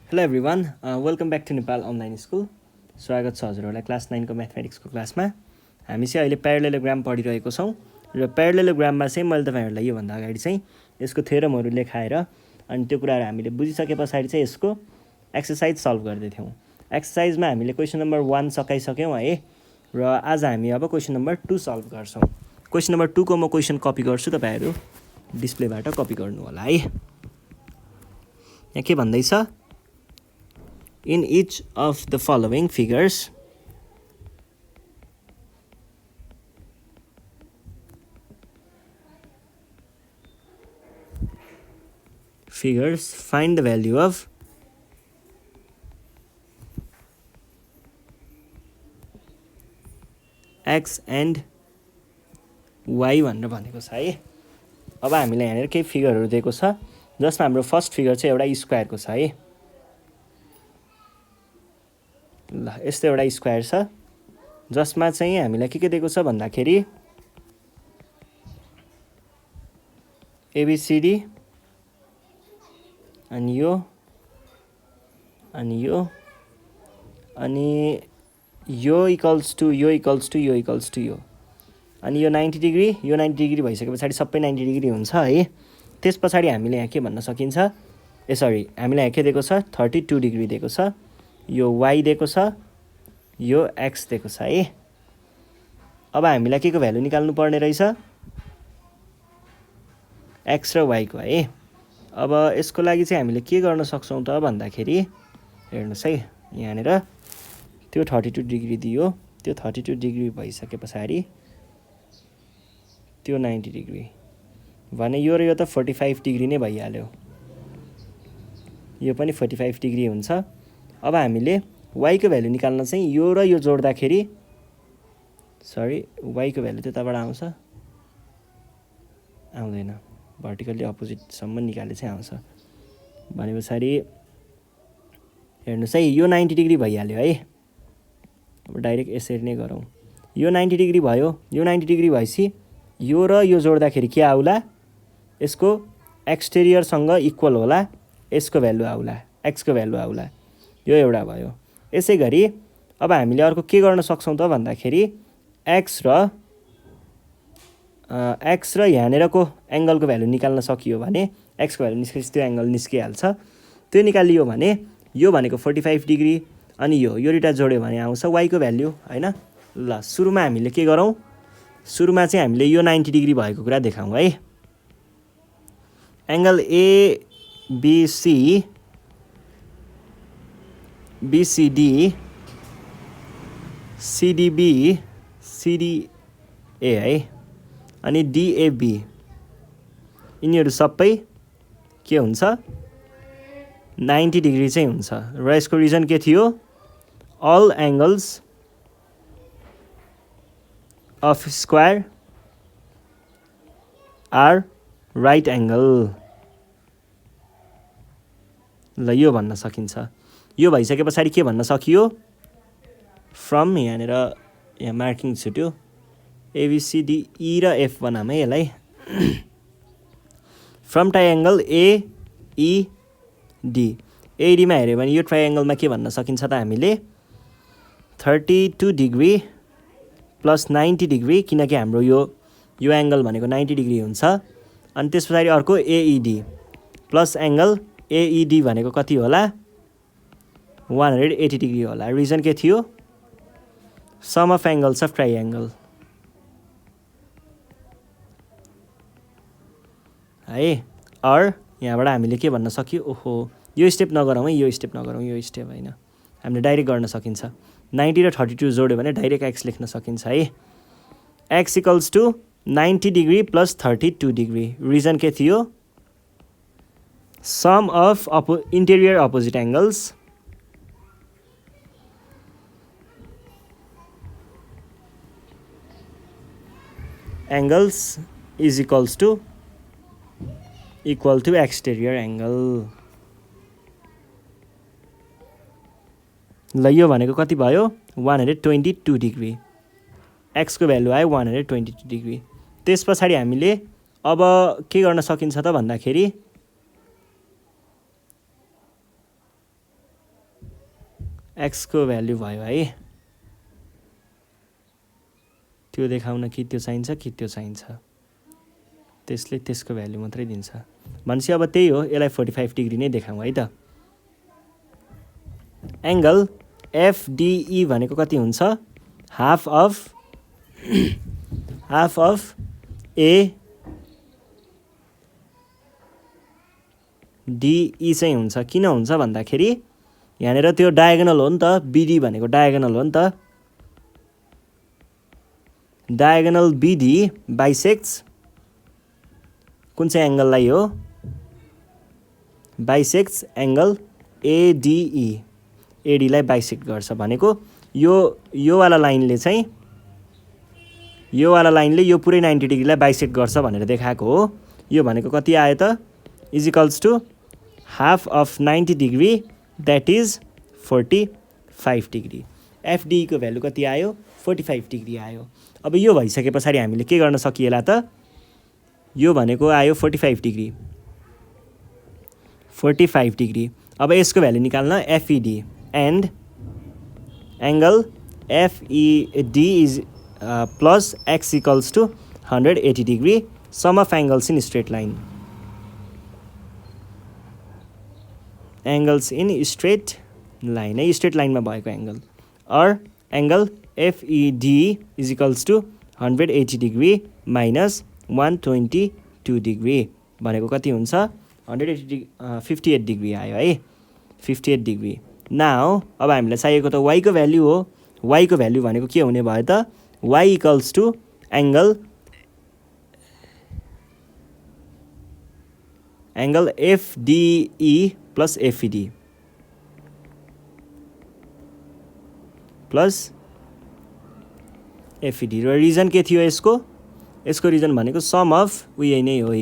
Hello everyone, welcome back to Nepal online school. स्वागत छ हजुरहरूलाई क्लास 9 को म्याथमेटिक्सको क्लासमा। हामी चाहिँ अहिले प्यारालेलोग्राम पढिरहेको छौँ र प्यारालेलोग्राममा चाहिँ मैले तपाईँहरूलाई योभन्दा अगाडि चाहिँ यसको थ्योरमहरू लेखाएर अनि त्यो कुराहरू हामीले बुझिसके पछाडि चाहिँ यसको एक्सर्साइज सल्भ गर्दै थियौँ। एक्सर्साइजमा हामीले क्वेसन नम्बर 1 सकाइसक्यौँ है, र आज हामी अब क्वेसन नम्बर 2 सल्भ गर्छौँ। क्वेसन नम्बर 2 को म क्वेसन कपी गर्छु, तपाईँहरू डिस्प्लेबाट कपी गर्नु होला है। यहाँ के भन्दैछ, in each of the following figures find the value of x and y भनेर भनेको छ है। अब हामीलाई यहाँनिर केही फिगरहरू दिएको छ, जसमा हाम्रो फर्स्ट फिगर चाहिँ एउटा स्क्वायरको छ है। ल, यस्तो एउटा स्क्वायर छ जसमा चाहिँ हामीलाई के दिएको छ भन्दाखेरि एबीसीडी अनि यो इक्वल्स टु यो अनि यो 90 डिग्री, यो 90 डिग्री भइसके पछाडि सबै 90 डिग्री हुन्छ है। त्यस पछाडि हामीले यहाँ के भन्न सकिन्छ, हामीलाई यहाँ के दिएको छ 32 डिग्री दिएको छ, यो y दिएको छ, यो x दिएको छ है। अब हामीलाई के को भ्यालु निकाल्नु पर्ने रहेछ, x र y को है। अब यसको लागि चाहिँ हामीले के गर्न सक्छौँ त भन्दाखेरि, हेर्नुहोस् है, यहाँनिर त्यो 32 डिग्री दियो, त्यो 32 डिग्री भइसके पछाडि त्यो 90 डिग्री भने यो र यो त 45 डिग्री नै भइहाल्यो, यो पनि 45 डिग्री हुन्छ। अब हामीले y को भ्यालु निकाल्न चाहिँ यो र यो जोड्दाखेरि, y को भ्यालु त्यताबाट आउँछ, आउँदैन, भर्टिकल्ली अपोजिटसम्म निकाले चाहिँ आउँछ भने पछाडि हेर्नुहोस् है, यो 90 डिग्री भइहाल्यो है। अब डाइरेक्ट यसरी नै गरौँ, यो 90 डिग्री भयो, यो 90 डिग्री भएपछि यो र यो जोड्दाखेरि के आउला, यसको एक्सटेरियरसँग इक्वल होला, यसको भ्यालु आउला, x को भ्यालु आउला, यो एउटा भयो। यसै गरी अब हामीले अर्को के गर्न सक्छौँ त भन्दाखेरि x र यहाँनिरको एङ्गलको भ्यालु निकाल्न सकियो भने, x को भ्यालु निस्केपछि त्यो एङ्गल निस्किहाल्छ। त्यो निकालियो भने यो भनेको 45 डिग्री अनि यो दुईवटा जोड्यो भने आउँछ y को भ्यालु हैन। ल, सुरुमा हामीले के गरौँ, सुरुमा चाहिँ हामीले यो 90 डिग्री भएको कुरा देखाउँ है। एङ्गल BCD CDB CDA है अनि DAB, यिनीहरू सबै के हुन्छ 90 डिग्री चाहिँ हुन्छ। र यसको रिजन के थियो, all angles of square are right angle. ल, यो भन्न सकिन्छ। यो भइसके पछाडि के भन्न सकियो, फ्रम यहाँनिर यहाँ मार्किङ छुट्यो, ABCD E र F बनाम है यसलाई। फ्रम ट्राइएङ्गल AED मा हेऱ्यो भने यो ट्राइएङ्गलमा के भन्न सकिन्छ त हामीले 32 डिग्री प्लस 90 डिग्री, किनकि हाम्रो यो एङ्गल भनेको 90 डिग्री हुन्छ। अनि त्यस पछाडि अर्को AED प्लस एङ्गल AED भनेको कति होला, 180 डिग्री होला। रिजन के थियो, सम अफ एङ्गल्स अफ ट्राइएङ्गल है। अर यहाँबाट हामीले के भन्न सक्यो, ओहो यो स्टेप नगरौँ है, यो स्टेप होइन, हामीले डाइरेक्ट गर्न सकिन्छ। 90 र 32 जोड्यो भने डाइरेक्ट x लेख्न सकिन्छ है। x equals to 90 degree plus 32 degree. Reason के थियो, sum of interior opposite angles is equal to exterior angle. ल, यो भनेको कति भयो 122 डिग्री, x को भ्यालु आयो 122 डिग्री। त्यस पछाडि हामीले अब के गर्न सकिन्छ त भन्दाखेरि x को भ्यालु भयो है, त्यो देखाउन कि त्यो चाहिन्छ कि त्यो चाहिन्छ, त्यसले त्यसको भ्यालु मात्रै दिन्छ भनेपछि अब त्यही हो, यसलाई 45 डिग्री नै देखाउँ है त। एंगल FDE भनेको कति हुन्छ, हाफ अफ ADE चाहिँ हुन्छ। किन हुन्छ भन्दाखेरि यहाँनिर त्यो डायगोनल हो नि त, BD भनेको डायगोनल हो नि त, डायगोनल BD बाइसेक्ट्स कुन चाहिँ एंगललाई हो, बाइसेक्ट्स एंगल ADE, AD लाई बाइसेक्ट गर्छ भनेको यो वाला लाइनले चाहिँ यो वाला लाइनले यो पुरै 90 डिग्रीलाई बाइसेक्ट गर्छ भनेर देखाएको हो। यो भनेको कति आयो त, is equals to half of 90 degree that is 45 degree. FDE को भ्यालु कति आयो, 45 डिग्री आयो। अब यो भइसके पछाडि हामीले के गर्न सकिएला त, यो भनेको आयो 45 डिग्री, 45 डिग्री। अब यसको भ्यालु निकाल्न FED and angle FED is plus x equals to 180 degree, sum of angles in straight line, angles in straight line है, स्ट्रेट लाइनमा भएको एंगल, और angle FED is equals to 180 degree minus 122 degree भनेको कति हुन्छ, 58 degree आयो है, 58 degree. Now अब हामीलाई चाहिएको त y को भ्यालु हो, y को भ्यालु भनेको के हुने भयो त, y equals to angle FDE plus FED plus FED। र रिजन के थियो यसको रिजन भनेको सम अफ उयो नै हो।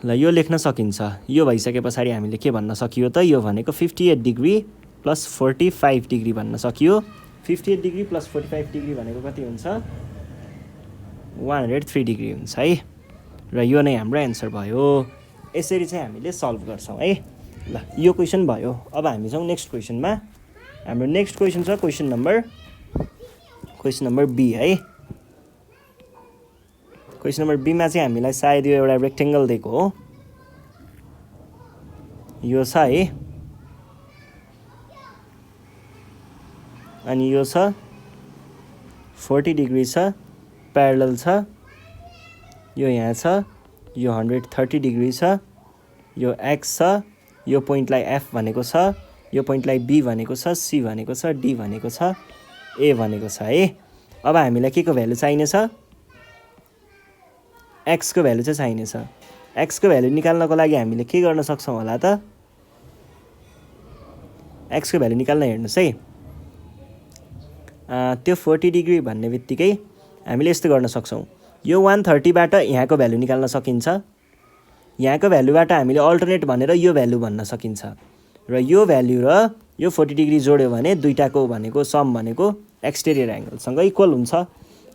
ल यो लेख्न सकिन्छ। यो भइसके पछाडि हामीले के भन्न सकियो त, यो भनेको 58 डिग्री प्लस 45 डिग्री भन्न सकियो। 58 डिग्री प्लस 45 डिग्री भनेको कति हुन्छ, 103 डिग्री हुन्छ है। र यो नै हाम्रो एन्सर भयो। यसरी चाहिँ हामीले सल्भ गर्छौँ है। ल यो क्वेसन भयो। अब हामी जाउँ नेक्स्ट क्वेसनमा। हाम्रो नेक्स्ट क्वेसन छ क्वेसन नम्बर बी है। क्वेसन नम्बर बीमा चाहिँ हामीलाई सायद यो एउटा रेक्टेंगल दिएको हो, यो छ है, अनि यो छ 40 डिग्री छ, प्यारलल छ, यो यहाँ छ, यो 130 डिग्री छ, यो x छ, यो पोइन्टलाई f भनेको छ, यो पोइन्टलाई b भनेको छ, c भनेको छ, d भनेको छ, a भनेको छ है। अब हामीलाई के को भ्यालु चाहिनेछ, x को भ्यालु चाहिँ चाहिनेछ। x को भ्यालु निकाल्नको लागि हामीले के गर्न सक्छौँ होला त, x को भ्यालु निकाल्न हेर्नुस् है। त्यो 40 डिग्री भन्ने बित्तिकै हामीले यस्तो गर्न सक्छौँ, यो 130 बाट यहाँको भ्यालु निकाल्न सकिन्छ, यहाँको भ्यालुबाट हामीले अल्टरनेट भनेर यो भ्यालु भन्न सकिन्छ, र यो भ्यालु र यो 40 डिग्री जोड्यो भने दुईटाको भनेको सम भनेको एक्सटेरियर एंगलसँग इक्वल हुन्छ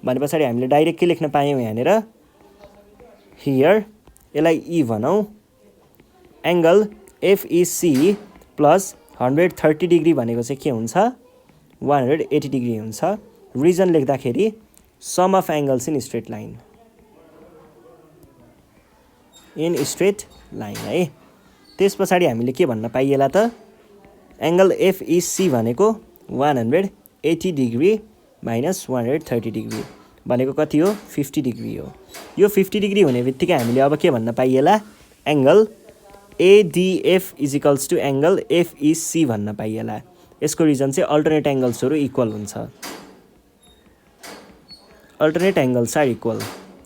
भने पछाडि हामीले डाइरेक्ट के लेख्न पायौँ यहाँनिर, हियर यसलाई e भनौँ, एंगल FEC प्लस 130 डिग्री भनेको चाहिँ के हुन्छ, 180 डिग्री हुन्छ। रिजन लेख्दाखेरि sum of angles in straight line, in straight line है। त्यस पछाडि हामीले के भन्न पाइएला त, एंगल FEC भनेको 180 डिग्री माइनस 130 डिग्री भनेको कति हो, 50 डिग्री हो। यो 50 डिग्री हुने बित्तिकै हामीले अब के भन्न पाइएला, angle ADF is equals to angle FEC भन्न पाइएला। यसको रिजन चाहिँ अल्टरनेट एंगल्सहरू इक्वल हुन्छ, अल्टरनेट एंगल्स आर इक्वल।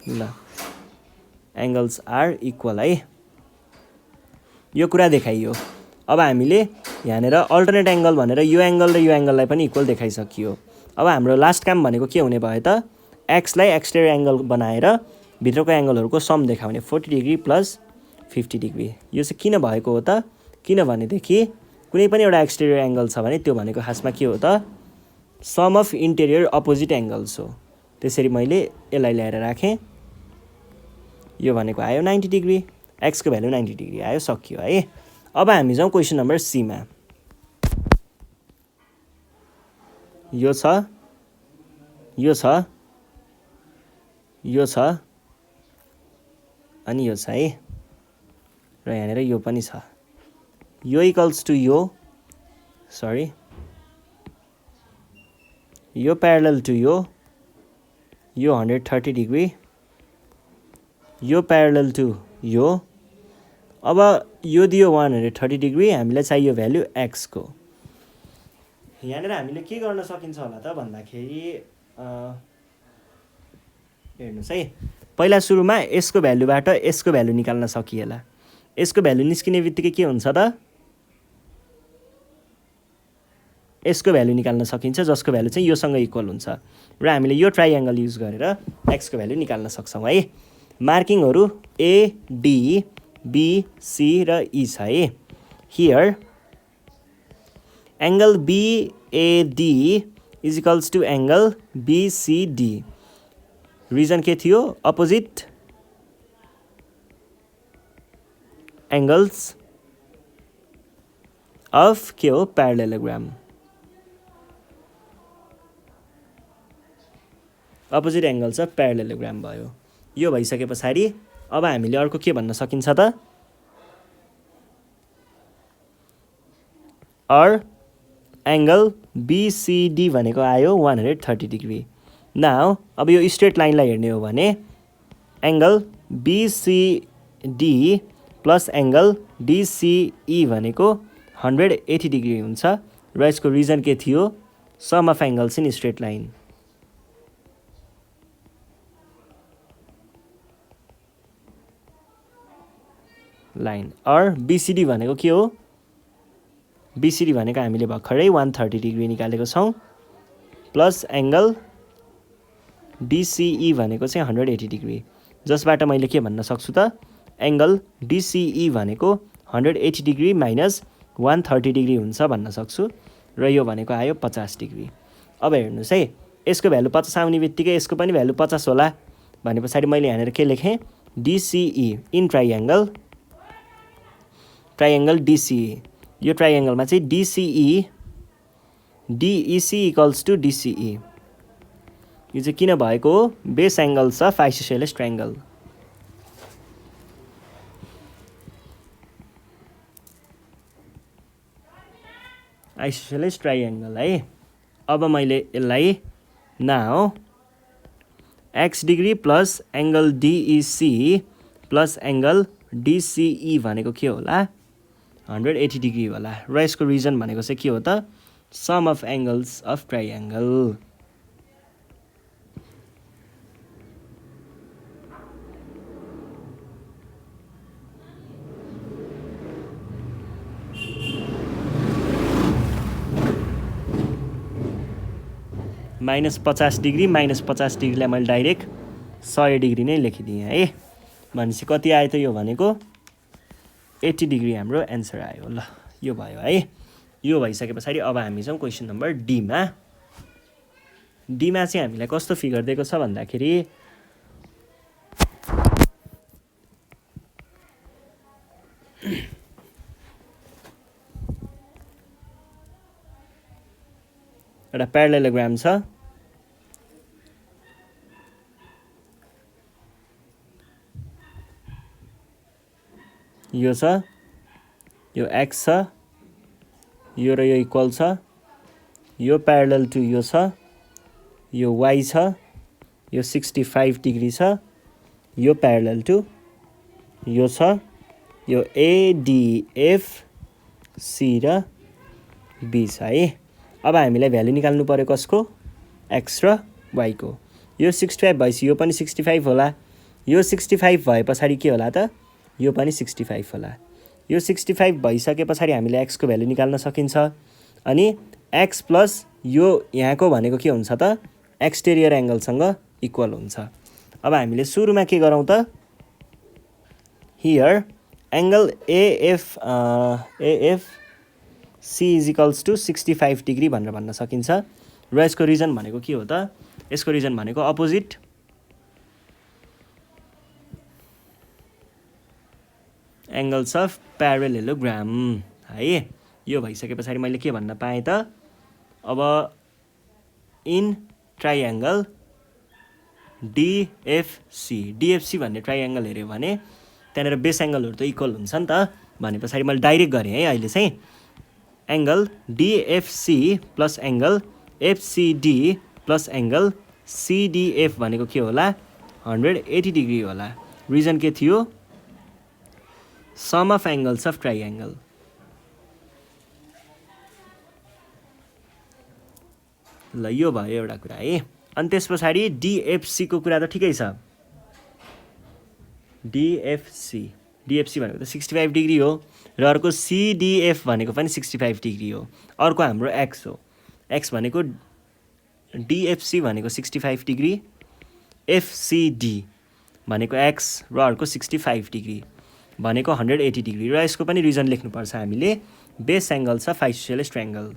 ल एंगल्स आर इक्वल है, यो कुरा देखाइयो। अब हामीले यहाँनिर अल्टरनेट एंगल भनेर यो एंगल र यो एंगललाई पनि इक्वल देखाइसकियो। अब हाम्रो लास्ट काम भनेको के हुने भयो त, x लाई एक्सटेरियर एंगल बनाएर भित्रको एंगलहरूको सम देखाउने, 40 डिग्री प्लस 50 डिग्री। यो चाहिँ किन भएको हो त, किनभनेदेखि कुनै पनि एउटा एक्सटेरियर एंगल छ भने त्यो भनेको खासमा के हो त, sum of interior opposite angles हो। त्यसरी मैले यसलाई ल्याएर राखेँ, यो भनेको आयो 90 डिग्री, x को भ्यालु 90 डिग्री आयो, सकियो है। अब हामी जाउँ क्वेसन नम्बर सी मा। यो छ, यो छ, यो छ अनि यो छ है, र यहाँनिर यो पनि छ। यो इक्वल्स टु यो, सरी, यो प्यारलल टु यो 130 डिग्री, यो प्यारलल टु यो। अब यो दियो 130 डिग्री, हामीलाई चाहियो भ्यालु x को। यहाँनिर हामीले के गर्न सकिन्छ होला त भन्दाखेरि हेर्नुहोस् है, पहिला सुरुमा यसको भ्यालुबाट यसको भ्यालु निकाल्न सकिएला। यसको भ्यालु निस्किने बित्तिकै के हुन्छ त, यसको भ्यालु निकाल्न सकिन्छ, जसको भ्यालु चाहिँ योसँग इक्वल हुन्छ, र हामीले यो ट्राइएङ्गल युज गरेर एक्सको भ्यालु निकाल्न सक्छौँ है। मार्किङहरू ए, डी, बी, सी र ई छ है। Here angle BAD is equals to angle BCD. Reason के थियो, अपोजिट एङ्गल्स अफ के हो, parallelogram. Opposite angles of parallelogram भयो। यो भइसके पछाडि अब हामीले अर्को के भन्न सकिन्छ त, अर एङ्गल बिसिडी भनेको आयो 130 डिग्री। नाउ अब यो स्ट्रेट लाइनलाई हेर्ने हो भने angle BCD plus angle DCE भनेको 180 डिग्री हुन्छ, र यसको रिजन के थियो, sum of angles in straight line. Line or BCD भनेको के हो, बिसिडी भनेको हामीले भर्खरै 130 डिग्री निकालेको छौँ, प्लस एङ्गल डिसिई भनेको चाहिँ 180 डिग्री, जसबाट मैले के भन्न सक्छु त, एङ्गल डिसिई भनेको 180 डिग्री माइनस 130 डिग्री हुन्छ भन्न सक्छु, र यो भनेको आयो 50 डिग्री। अब हेर्नुहोस् है, यसको भ्यालु 50 आउने बित्तिकै यसको पनि भ्यालु 50 होला भने पछाडि मैले यहाँनिर के लेखेँ, डिसिई इन ट्राइएङ्गल डिसिई। यो ट्राइएङ्गलमा चाहिँ डिसिई डिइसी इक्वल्स टु डिसिई। यो चाहिँ किन भएको हो, base angles of isosceles triangle. Isosceles triangle है। अब मैले यसलाई now x degree plus angle DEC plus angle DCE भनेको के होला, 180 डिग्री होला, र यसको रिजन भनेको चाहिँ के हो त, sum of angles of triangle. -50 degree -50 डिग्रीलाई मैले डाइरेक्ट 100 डिग्री नै लेखिदिएँ है। भनेपछि कति आयो त, यो भनेको 80 डिग्री हाम्रो एन्सर आयो। ल यो भयो है। यो भइसके पछाडि अब हामी छौँ क्वेसन नम्बर डीमा। डीमा चाहिँ हामीलाई कस्तो फिगर दिएको छ भन्दाखेरि एउटा प्यारलेलोग्राम छ, यो छ, यो एक्स छ, यो र यो इक्वल छ, यो प्यारलल टु यो छ, यो वाई छ, यो 65 डिग्री छ, यो प्यारलल टु यो छ, यो एडिएफ सी र बी छ है। अब हामीलाई भ्यालु निकाल्नु पर्यो कसको, एक्स र वाई को। यो 65 भएपछि यो पनि 65 होला, यो 65 भए पछाडि के होला त, यो पनि 65 होला। यो 65 भइसके पछाडि हामीले एक्सको भ्यालु निकाल्न सकिन्छ, अनि एक्स प्लस यो यहाँको भनेको के हुन्छ त, एक्सटेरियर एङ्गलसँग इक्वल हुन्छ। अब हामीले सुरुमा के गरौँ त, here angle AF C is equals to 65 degree भनेर भन्न सकिन्छ, र यसको रिजन भनेको के हो त, यसको रिजन भनेको अपोजिट एङ्गल्स अफ प्यारलेलोग्राम है। यो भइसके पछाडि मैले के भन्न पाएँ त, अब इन ट्राइएङ्गल डिएफसी। डिएफसी भन्ने ट्राइएङ्गल हेऱ्यो भने त्यहाँनिर बेस एङ्गलहरू त इक्वल हुन्छ नि त। भने पछाडि मैले डाइरेक्ट गरेँ है अहिले चाहिँ angle DFC plus angle FCD plus angle CDF भनेको के होला 180 डिग्री होला। रिजन के थियो sum of angles of triangle. ल यो भयो एउटा कुरा है। अनि त्यस पछाडि डिएफसीको कुरा त ठिकै छ। डिएफसी भनेको त 65 डिग्री हो र अर्को सिडिएफ भनेको पनि 65 डिग्री हो। अर्को हाम्रो एक्स हो। एक्स भनेको डिएफसी भनेको 65 डिग्री, एफसिडी भनेको एक्स र अर्को 65 डिग्री भनेको 180 डिग्री। र यसको पनि रिजन लेख्नुपर्छ हामीले। बेस एङ्गल छ आइसोसेलेस ट्रायङ्गल।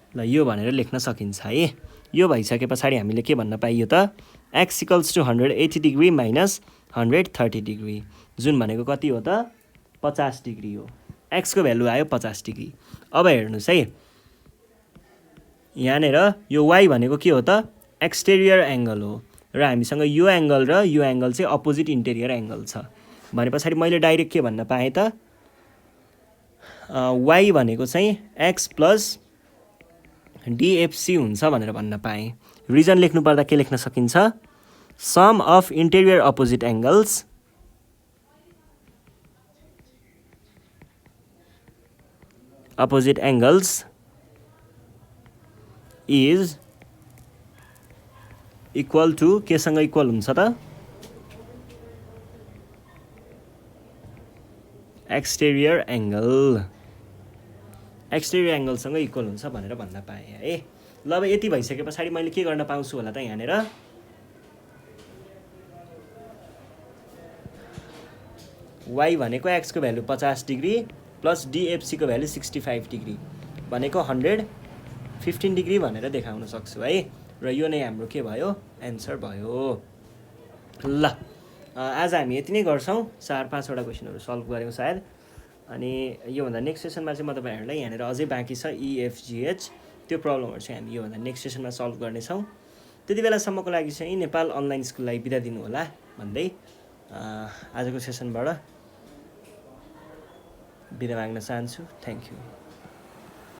ल यो भनेर लेख्न सकिन्छ है। यो भइसके पछाडि हामीले के भन्न पाइयो त x equals to 180 degree minus 130 degree जुन भनेको कति हो त 50 डिग्री हो। एक्सको भ्यालु आयो 50 डिग्री। अब हेर्नुहोस् है यहाँनिर यो वाइ भनेको के हो त एक्सटेरियर एङ्गल हो र हामीसँग यो एङ्गल र यो एङ्गल चाहिँ अपोजिट इन्टेरियर एङ्गल छ। भने पछाडि मैले डाइरेक्ट के भन्न पाएँ त वाइ भनेको चाहिँ एक्स प्लस डिएफसी हुन्छ भनेर भन्न पाएँ। रिजन लेख्नु पर्दा के लेख्न सकिन्छ sum of interior opposite angles is equal to केसँग इक्वल हुन्छ त एक्सटेरियर एङ्गल। एक्सटेरियर एङ्गलसँग इक्वल हुन्छ भनेर भन्न पाएँ है। ल अब यति भइसके पछाडि मैले के गर्न पाउँछु होला त यहाँनिर वाइ भनेको एक्सको भ्यालु 50 डिग्री प्लस डिएफसीको भ्यालु 65 डिग्री भनेको 115 डिग्री भनेर देखाउन सक्छु है। र यो नै हाम्रो के भयो एन्सर भयो। ल आज हामी यति नै गर्छौँ। 4-5वटा क्वेसनहरू सल्भ गऱ्यौँ सायद। अनि योभन्दा नेक्स्ट सेसनमा चाहिँ म तपाईँहरूलाई यहाँनिर अझै बाँकी छ इएफजिएच त्यो प्रब्लमहरू चाहिँ हामी योभन्दा नेक्स्ट सेसनमा सल्भ गर्नेछौँ। त्यति बेलासम्मको लागि चाहिँ नेपाल अनलाइन स्कुललाई बिदा दिनु होला भन्दै आजको सेसनबाट बिदा माग्न चाहन्छु। Thank you.